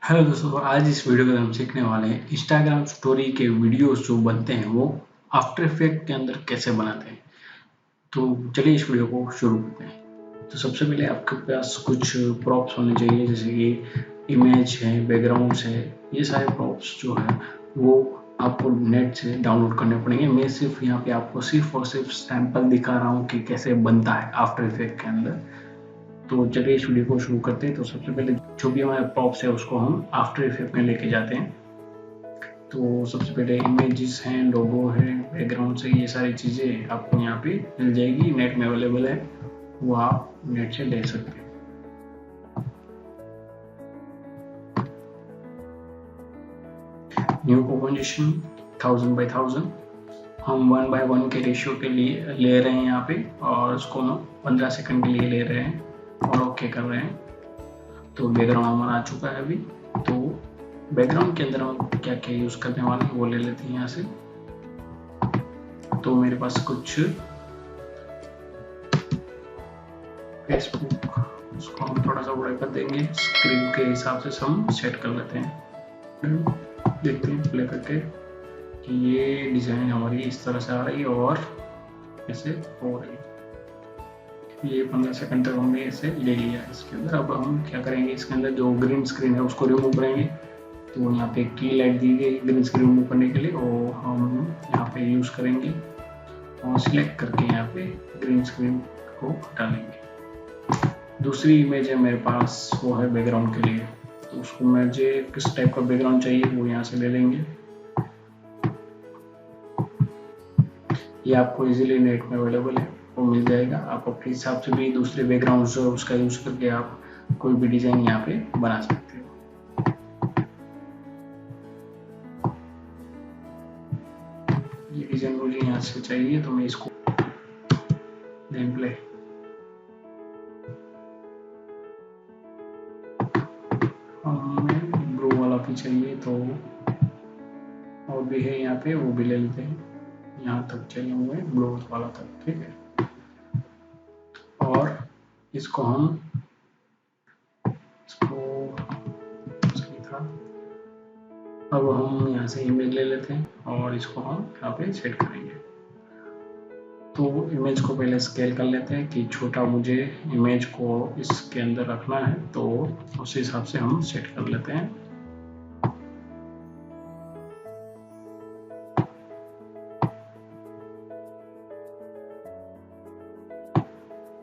Hello दोस्तों, आज इस वीडियो में हम सीखने वाले हैं इंस्टाग्राम स्टोरी के वीडियोस जो बनते हैं वो आफ्टर इफेक्ट के अंदर कैसे बनाते हैं। तो चलिए इस वीडियो को शुरू करते हैं। तो सबसे पहले आपके पास कुछ प्रॉप्स होने चाहिए, जैसे कि इमेज है, बैकग्राउंड्स है। ये सारे प्रॉप्स जो है वो आपको नेट से डाउनलोड करने पड़ेंगे। मैं सिर्फ यहाँ पे आपको सिर्फ और सिर्फ सैंपल दिखा रहा हूँ कि कैसे बनता है आफ्टर इफेक्ट के अंदर। तो चलिए इस वीडियो को शुरू करते हैं। तो सबसे पहले जो भी हमारे प्रॉप्स है उसको हम आफ्टर इफेक्ट में लेके जाते हैं। तो सबसे पहले इमेजेस हैं, लोगो है, बैकग्राउंड से, ये सारी चीज़ें आपको यहाँ पे मिल जाएगी, नेट में अवेलेबल है, वो आप नेट से ले सकते हैं। न्यू कंपोजिशन 1000 by 1000 हम 1 by 1 के रेशियो के लिए ले रहे हैं यहाँ पे, और उसको हम 15 सेकंड के लिए ले रहे हैं और ओके कर रहे हैं। तो बैकग्राउंड हमारा आ चुका है अभी। तो बैकग्राउंड के अंदर हम क्या क्या यूज़ करने वाले हैं वो ले लेते हैं यहाँ से। तो मेरे पास कुछ फेसबुक, उसको हम थोड़ा सा बड़ा कर देंगे, स्क्रीन के हिसाब से हम सेट कर लेते हैं। देखते हैं प्ले करके कि ये डिज़ाइन हमारी इस तरह से आ रही है और ऐसे हो रही है। ये 15 सेकंड तक हमने ऐसे ले लिया इसके अंदर। अब हम क्या करेंगे, इसके अंदर जो ग्रीन स्क्रीन है उसको रिमूव करेंगे। तो यहाँ पे की लाइट दी गई ग्रीन स्क्रीन रिमूव करने के लिए, और हम यहाँ पे यूज़ करेंगे और सिलेक्ट करके यहाँ पे ग्रीन स्क्रीन को हटा लेंगे। दूसरी इमेज है मेरे पास, वो है बैकग्राउंड के लिए। तो उसको मुझे किस टाइप का बैकग्राउंड चाहिए वो यहाँ से ले लेंगे। ये आपको इजीली नेट में अवेलेबल है, वो मिल जाएगा। आप अपने हिसाब से भी दूसरे बैकग्राउंड जो उसका यूज़ करके आप कोई भी डिज़ाइन यहाँ पे बना सकते हो। ये डिज़ाइन मुझे यहाँ से चाहिए तो मैं इसको नेम प्ले, हमें ब्लू वाला भी चाहिए तो और भी है यहाँ पे, वो भी ले लेते हैं। यहाँ तक चाहिए हुए ब्लू वाला तक, ठीक है। और इसको हम सही था। अब हम यहाँ से इमेज ले लेते हैं और इसको हम यहाँ पे सेट करेंगे। तो इमेज को पहले स्केल कर लेते हैं कि छोटा मुझे इमेज को इसके अंदर रखना है, तो उस हिसाब से हम सेट कर लेते हैं।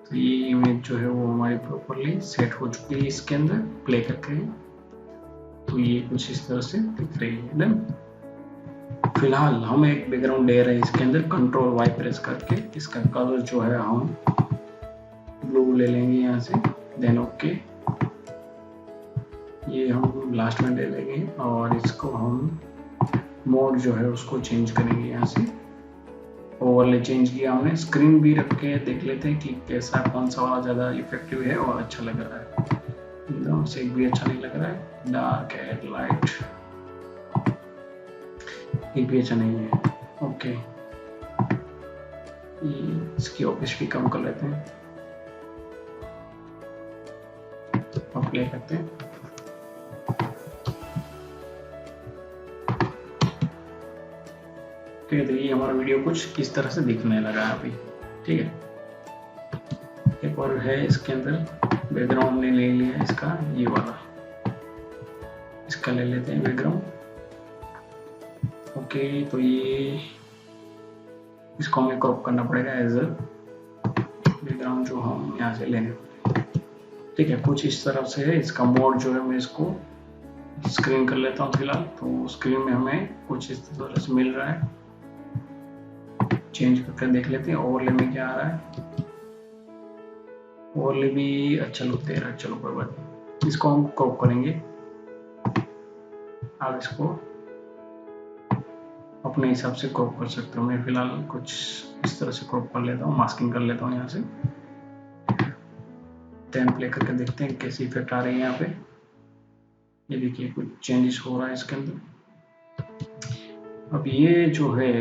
तो ये इमेज जो है वो हमारी प्रॉपरली सेट हो चुकी है इसके अंदर प्ले करके। तो ये कुछ इस तरह से दिख रही है। डन। फिलहाल हम एक बैकग्राउंड ले रहे हैं इसके अंदर, कंट्रोल वाई प्रेस करके इसका कलर जो है हम ब्लू ले लेंगे यहाँ से, देन ओके। ये हम लास्ट में ले लेंगे और इसको हम मोड जो है उसको चेंज करेंगे यहाँ से। ओवरले चेंज किया हमने, स्क्रीन भी रख के देख लेते हैं कि कैसा कौन सा वाला ज़्यादा इफेक्टिव है और अच्छा लग रहा है। एकदम से भी अच्छा नहीं लग रहा है, डार्क है, लाइट एक भी अच्छा नहीं है। ओके, इसकी ओपेसिटी कम कर लेते हैं और प्ले करते हैं। ठीक है, तो ये हमारा वीडियो कुछ इस तरह से दिखने लगा है अभी, ठीक है। एक और है इसके अंदर, बैकग्राउंड ने ले लिया इसका, ये वाला, इसका ले लेते हैं बैकग्राउंड। ओके, तो ये इसको हमें क्रॉप करना पड़ेगा एज अ बैकग्राउंड जो हम यहाँ से लेने, ठीक है। कुछ इस तरह से है। इसका मोड जो है मैं इसको स्क्रीन कर लेता हूँ फिलहाल। तो स्क्रीन में हमें कुछ इस तरह से मिल रहा है, चेंज करके देख लेते हैं ओवरले में क्या आ रहा है। ओवरले भी अच्छा लुक दे रहा है, चलो कोई बात नहीं। इसको हम क्रॉप करेंगे। आप इसको अपने हिसाब से क्रॉप कर सकते हो। मैं फिलहाल कुछ इस तरह से क्रॉप कर लेता हूँ, मास्किंग कर लेता हूँ यहाँ से। देन प्ले करके देखते हैं कैसी इफेक्ट आ रही है यहाँ पे। ये देखिए कुछ चेंजेस हो रहा है इसके अंदर। अब ये जो है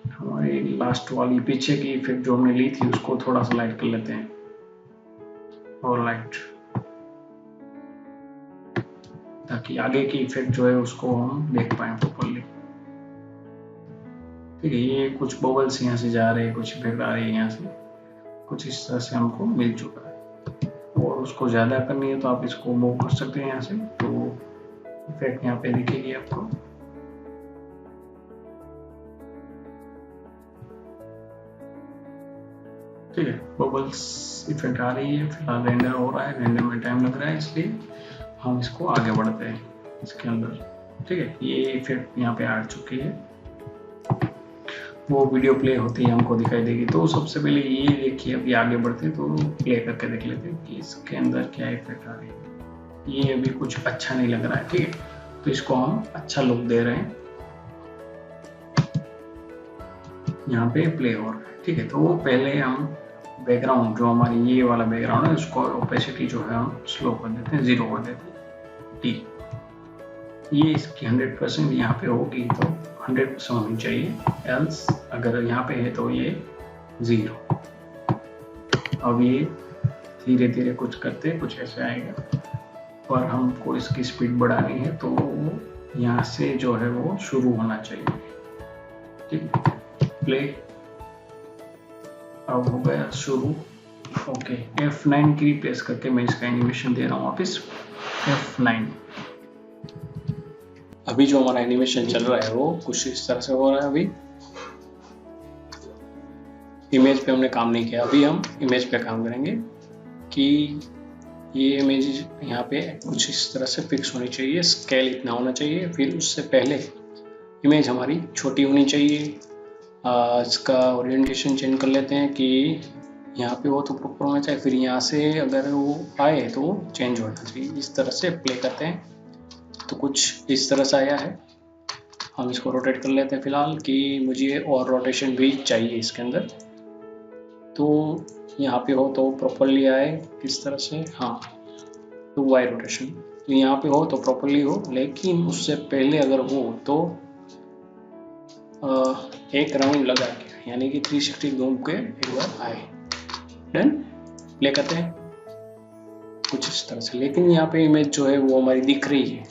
हमारी लास्ट वाली पीछे की इफेक्ट जो हमने ली थी उसको थोड़ा सा लाइट कर लेते हैं, और लाइट ताकि आगे की इफेक्ट जो है उसको हम देख पाए प्रॉपरली। ठीक है, ये कुछ बबल्स यहाँ से जा रहे हैं, कुछ इफेक्ट आ रही है यहाँ से, कुछ इस तरह से हमको मिल चुका है। और उसको ज़्यादा करनी है तो आप इसको मूव कर सकते हैं यहाँ से, तो इफेक्ट यहाँ पे दिखेगी आपको। ठीक है, बबल्स इफेक्ट आ रही है, फिलहाल रेंडर हो रहा है, रेंडर में टाइम लग रहा है, इसलिए हम इसको आगे बढ़ते हैं इसके अंदर। ठीक है, ये इफेक्ट यहाँ पे आ चुकी है, वो वीडियो प्ले होती है हमको दिखाई देगी। तो सबसे पहले ये देखिए, अभी आगे बढ़ते तो प्ले करके देख लेते हैं कि इसके अंदर क्या इफेक्ट आ रही है। ये अभी कुछ अच्छा नहीं लग रहा है। ठीक है, तो इसको हम अच्छा लुक दे रहे हैं, यहाँ पे प्ले हो रहा है। ठीक है, तो वो पहले हम बैकग्राउंड जो हमारी ये वाला बैकग्राउंड है उसको ओपेसिटी जो है हम स्लो कर देते हैं, 0 कर देते हैं टी। ये इसकी 100% यहाँ पे होगी तो 100% होनी चाहिए, एल्स अगर यहाँ पे है तो ये 0। अब ये धीरे धीरे कुछ करते कुछ ऐसे आएगा, पर हमको इसकी स्पीड बढ़ानी है तो यहाँ से जो है वो शुरू होना चाहिए। ठीक, प्ले अब हो गया शुरू। ओके, F9 की प्रेस करके मैं इसका एनिमेशन दे रहा हूँ वापस, F9। अभी जो हमारा एनिमेशन चल रहा है वो कुछ इस तरह से हो रहा है। अभी इमेज पे हमने काम नहीं किया, अभी हम इमेज पे काम करेंगे कि ये इमेज यहाँ पे कुछ इस तरह से फिक्स होनी चाहिए, स्केल इतना होना चाहिए, फिर उससे पहले इमेज हमारी छोटी होनी चाहिए। इसका ओरिएंटेशन चेंज कर लेते हैं कि यहाँ पे हो तो प्रॉपर होना चाहिए, फिर यहाँ से अगर वो आए तो चेंज होना चाहिए। इस तरह से प्ले करते हैं तो कुछ इस तरह से आया है। हम इसको रोटेट कर लेते हैं फिलहाल कि मुझे और रोटेशन भी चाहिए इसके अंदर, तो यहाँ पे हो तो प्रॉपरली आए किस तरह से, हाँ, तो वाई रोटेशन, तो यहाँ पे हो तो प्रॉपरली हो, लेकिन उससे पहले अगर हो तो एक राउंड लगा के, यानी कि 360 घूम के एक बार आए। डन, प्ले करते हैं कुछ इस तरह से। लेकिन यहाँ पे इमेज जो है वो हमारी दिख रही है,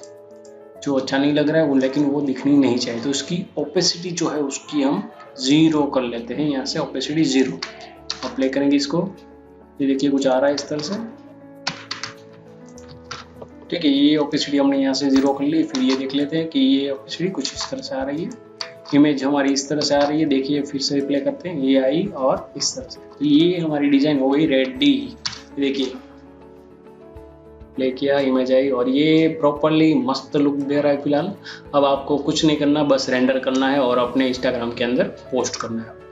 जो अच्छा नहीं लग रहा है वो, लेकिन वो दिखनी नहीं चाहिए, तो उसकी ओपेसिटी जो है उसकी हम 0 कर लेते हैं, यहाँ से ओपेसिटी 0। अब प्ले करेंगे इसको, ये देखिए कुछ आ रहा है इस तरह से। ठीक है, ये ओपेसिटी हमने यहाँ से 0 कर ली। फिर ये देख लेते हैं कि ये ओपेसिटी कुछ इस तरह से आ रही है, इमेज हमारी इस तरह से आ रही है। देखिए फिर से प्ले करते हैं, ये आई और इस तरह से, तो ये हमारी डिजाइन हो गई रेडी। देखिए प्ले किया, इमेज आई और ये प्रॉपरली मस्त लुक दे रहा है फिलहाल। अब आपको कुछ नहीं करना, बस रेंडर करना है और अपने इंस्टाग्राम के अंदर पोस्ट करना है।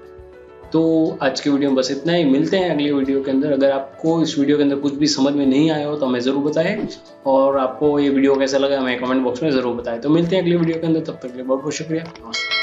तो आज की वीडियो में बस इतना ही, मिलते हैं अगले वीडियो के अंदर। अगर आपको इस वीडियो के अंदर कुछ भी समझ में नहीं आया हो तो हमें ज़रूर बताएं, और आपको ये वीडियो कैसा लगा हमें कमेंट बॉक्स में ज़रूर बताएं। तो मिलते हैं अगली वीडियो के अंदर, तब तक के लिए बहुत बहुत शुक्रिया, नमस्ते।